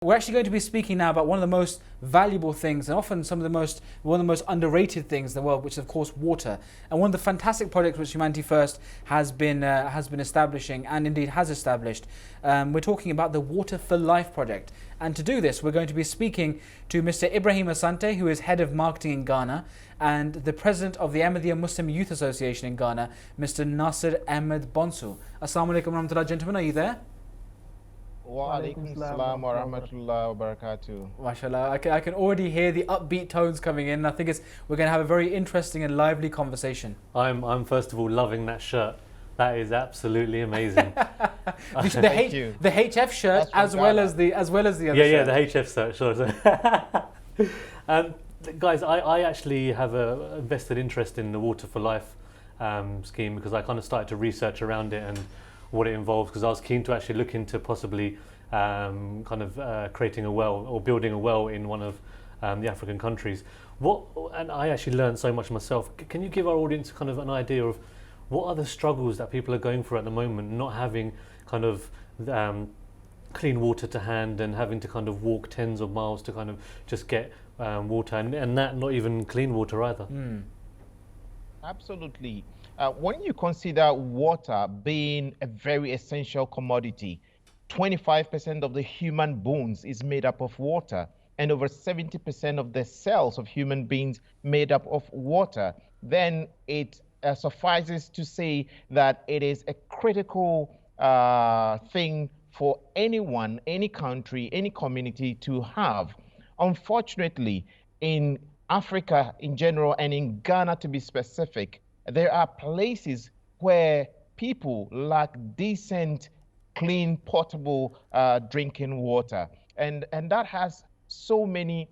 We're actually going to be speaking now about one of the most valuable things and often one of the most underrated things in the world, which is of course water. And one of the fantastic projects which Humanity First has been establishing and indeed has established. We're talking about the Water for Life project. And to do this, we're going to be speaking to Mr. Ibrahim Asante, who is head of marketing in Ghana, and the president of the Ahmadiyya Muslim Youth Association in Ghana, Mr. Nasir Ahmad Bonsu. Assalamu alaikum warahmatullah, gentlemen. Are you there? Wa alaikum salam wa rahmatullah wa barakatuh. MashaAllah, I can already hear the upbeat tones coming in. I think we're going to have a very interesting and lively conversation. I'm first of all loving that shirt. That is absolutely amazing. Thank you. The HF shirt as well as the other shirt. Yeah, the HF shirt, sure. Guys, I actually have a vested interest in the Water for Life scheme because I kind of started to research around it and what it involves, because I was keen to actually look into possibly creating a well or building a well in one of the African countries. And I actually learned so much myself. Can you give our audience kind of an idea of what are the struggles that people are going through at the moment, not having kind of clean water to hand and having to kind of walk tens of miles to kind of just get water, and that not even clean water either? Absolutely. When you consider water being a very essential commodity, 25% of the human bones is made up of water, and over 70% of the cells of human beings made up of water, then it suffices to say that it is a critical thing for anyone, any country, any community to have. Unfortunately, in Africa in general and in Ghana to be specific, there are places where people lack decent, clean, potable drinking water. And that has so many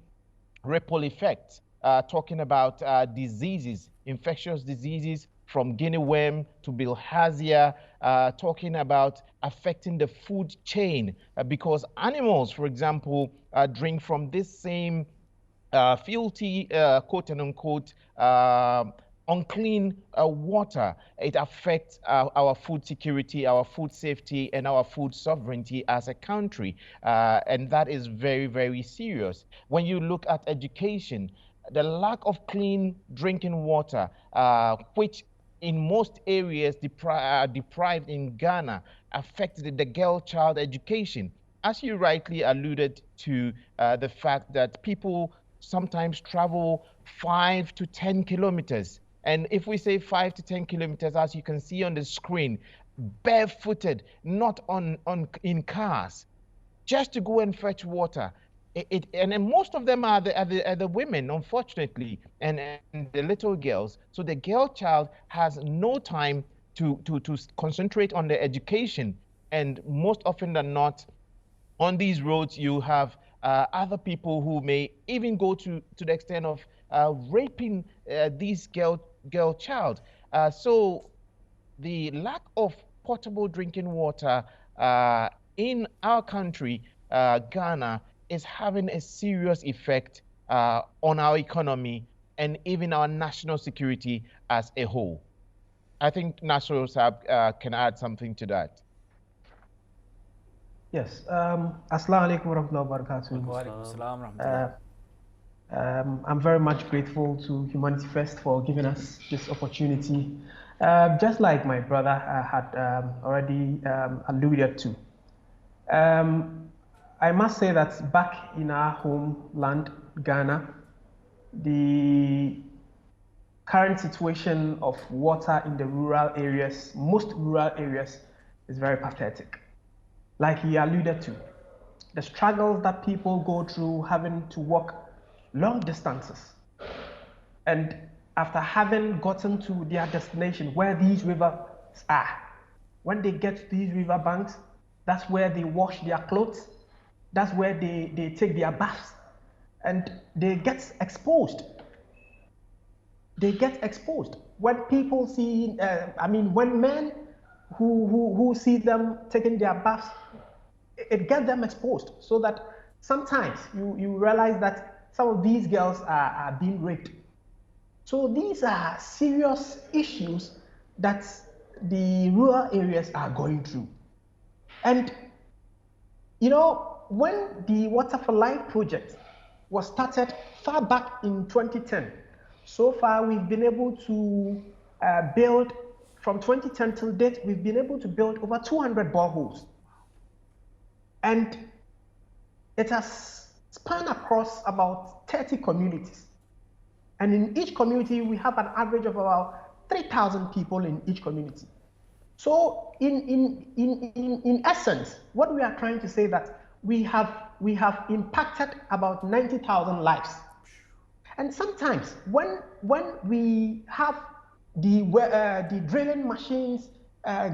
ripple effects, talking about diseases, infectious diseases from guinea worm to bilharzia, talking about affecting the food chain because animals, for example, drink from this same filthy, quote and unquote, unclean water. It affects our food security, our food safety, and our food sovereignty as a country. And that is very, very serious. When you look at education, the lack of clean drinking water, which in most areas deprived in Ghana, affected the girl-child education. As you rightly alluded to, the fact that people sometimes travel 5 to 10 kilometers. And if we say 5 to 10 kilometers, as you can see on the screen, barefooted, not in cars, just to go and fetch water. And most of them are the women, unfortunately, and the little girls. So the girl child has no time to concentrate on their education. And most often than not, on these roads, you have other people who may even go to the extent of raping these girl child. So the lack of potable drinking water in our country, Ghana, is having a serious effect on our economy and even our national security as a whole. I think Nasir can add something to that. Yes. Assalamu alaikum warahmatullahi wabarakatuh. I'm very much grateful to Humanity First for giving us this opportunity. Just like my brother had already alluded to, I must say that back in our homeland, Ghana, the current situation of water in the rural areas, most rural areas, is very pathetic. Like he alluded to, the struggles that people go through having to walk long distances. And after having gotten to their destination, where these rivers are, when they get to these river banks, that's where they wash their clothes, that's where they take their baths, and they get exposed. They get exposed. When people see, when men who see them taking their baths, it gets them exposed, so that sometimes you realize that some of these girls are being raped. So these are serious issues that the rural areas are going through. And, you know, when the Water for Life project was started far back in 2010, so far we've been able to build, from 2010 till date, we've been able to build over 200 boreholes. And it has spanned across about 30 communities. And in each community, we have an average of about 3,000 people in each community. So in essence, what we are trying to say that we have impacted about 90,000 lives. And sometimes when we have the drilling machines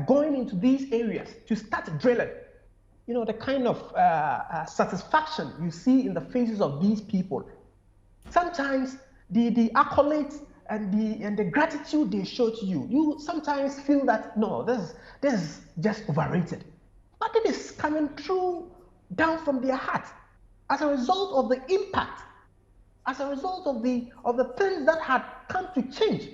going into these areas to start drilling, you know, the kind of satisfaction you see in the faces of these people. Sometimes the accolades and the gratitude they show to you, you sometimes feel that no, this is just overrated, but it is coming true down from their heart as a result of the impact, as a result of the things that had come to change.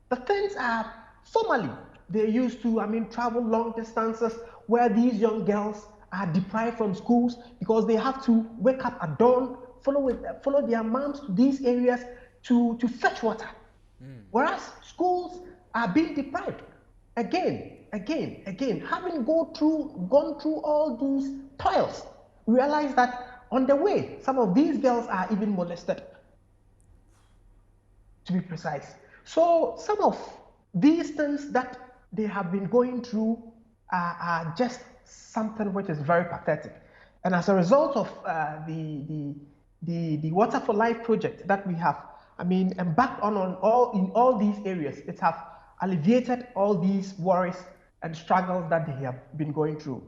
The things are formerly they used to, travel long distances where these young girls are deprived from schools because they have to wake up at dawn, follow their moms to these areas to fetch water. Whereas schools are being deprived again, having gone through all these toils, realize that on the way, some of these girls are even molested, to be precise. So some of these things that they have been going through are just something which is very pathetic. And as a result of the Water for Life project that we have, embarked on all these areas, it have alleviated all these worries and struggles that they have been going through.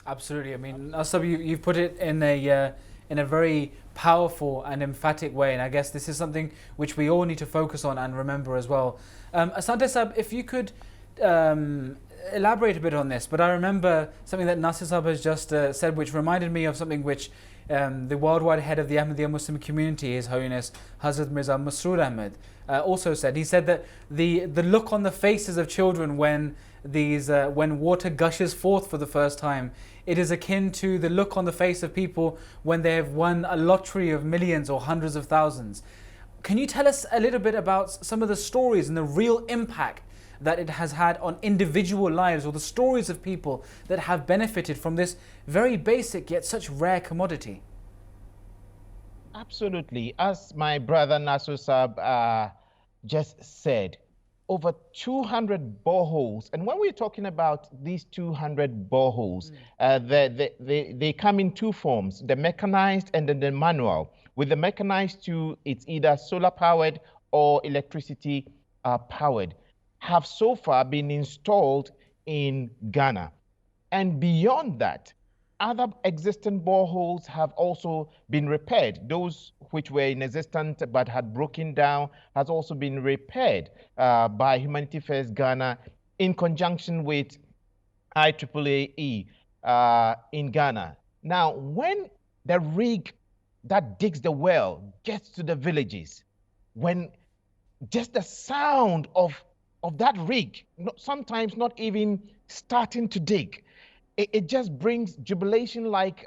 Absolutely. Nasir, you've put it in a very powerful and emphatic way, and I guess this is something which we all need to focus on and remember as well. Asante Sab, if you could elaborate a bit on this, but I remember something that Nasir Sab has just said, which reminded me of something which the worldwide head of the Ahmadiyya Muslim community, His Holiness Hazrat Mirza Masroor Ahmad, also said. He said that the look on the faces of children when water gushes forth for the first time, it is akin to the look on the face of people when they have won a lottery of millions or hundreds of thousands. Can you tell us a little bit about some of the stories and the real impact that it has had on individual lives, or the stories of people that have benefited from this very basic yet such rare commodity? Absolutely. As my brother Nasir Sab just said, over 200 boreholes. And when we're talking about these 200 boreholes, they come in two forms, the mechanized and then the manual. With the mechanized too, it's either solar powered or electricity powered, have so far been installed in Ghana. And beyond that, other existing boreholes have also been repaired. Those which were in existence but had broken down has also been repaired by Humanity First Ghana in conjunction with IAAE in Ghana. Now, when the rig that digs the well gets to the villages, when just the sound of that rig, sometimes not even starting to dig, it just brings jubilation. Like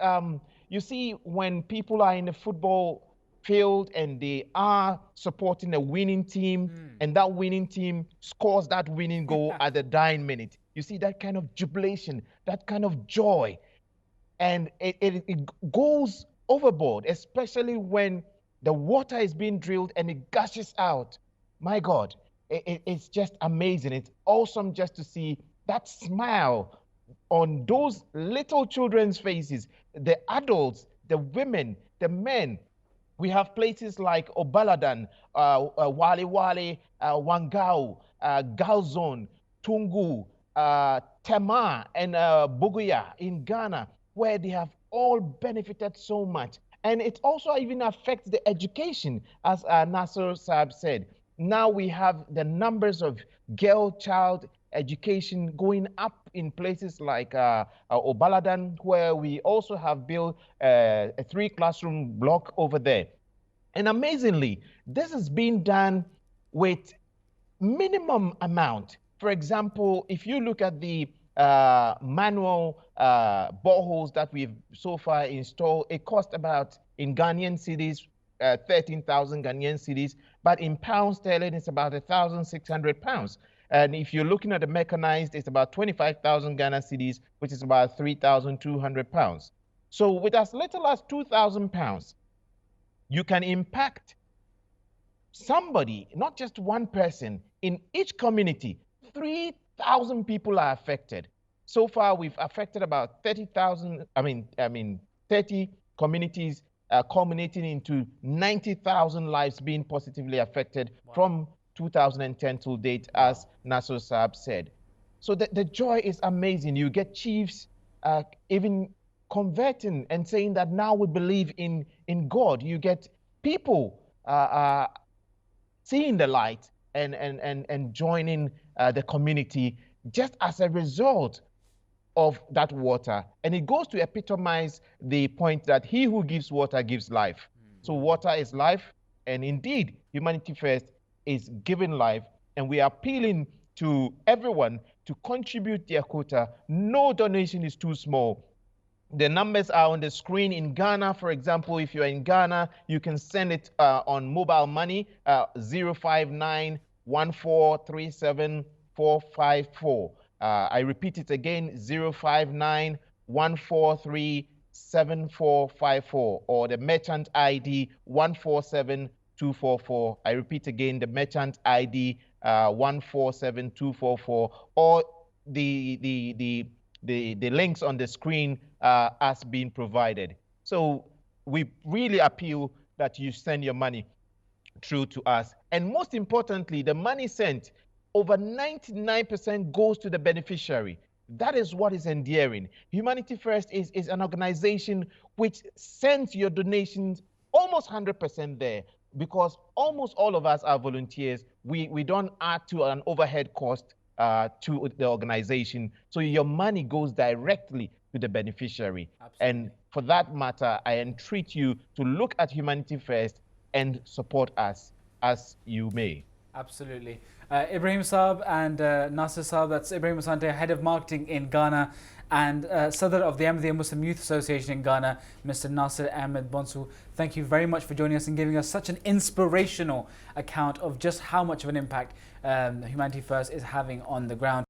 you see when people are in a football field and they are supporting a winning team, and that winning team scores that winning goal at the dying minute. You see that kind of jubilation, that kind of joy, and it goes overboard, especially when the water is being drilled and it gushes out. My God, it's just amazing. It's awesome just to see that smile on those little children's faces, the adults, the women, the men. We have places like Obaladan, Wali Wali, Wangau, Galzon, Tungu, Tema, and Buguya in Ghana, where they have all benefited so much. And it also even affects the education, as Nasir Saab said. Now we have the numbers of girl-child education going up in places like Obaladan, where we also have built a 3-classroom block over there. And amazingly, this is being done with minimum amount. For example, if you look at the manual boreholes that we've so far installed, it cost about, in Ghanaian cedis, 13,000 Ghanaian cedis, but in pounds sterling, it's about 1,600 pounds. And if you're looking at the mechanized, it's about 25,000 Ghana cedis, which is about 3,200 pounds. So with as little as 2,000 pounds, you can impact somebody, not just one person, in each community. 3,000 people are affected. So far, we've affected about 30,000, 30 communities, culminating into 90,000 lives being positively affected from 2010 till date, as Nasir Saab said. So the joy is amazing. You get chiefs even converting and saying that now we believe in God. You get people seeing the light and joining the community just as a result of that water. And it goes to epitomize the point that he who gives water gives life. So water is life, and indeed, Humanity First is giving life, and we are appealing to everyone to contribute their quota. No donation is too small. The numbers are on the screen. In Ghana, for example, if you're in Ghana, you can send it on mobile money, 059 1437 454. I repeat it again, 059 143 7454, or the merchant ID 147244. I repeat again, the merchant ID 147244, or the links on the screen as being provided. So we really appeal that you send your money through to us. And most importantly, the money sent, over 99% goes to the beneficiary. That is what is endearing. Humanity First is an organization which sends your donations almost 100% there, because almost all of us are volunteers. We don't add to an overhead cost to the organization. So your money goes directly to the beneficiary. Absolutely. And for that matter, I entreat you to look at Humanity First and support us as you may. Absolutely. Ibrahim Saab and Nasir Saab, that's Ibrahim Asante, Head of Marketing in Ghana, and Sadr of the Ahmadiyya Muslim Youth Association in Ghana, Mr. Nasir Ahmed Bonsu. Thank you very much for joining us and giving us such an inspirational account of just how much of an impact Humanity First is having on the ground.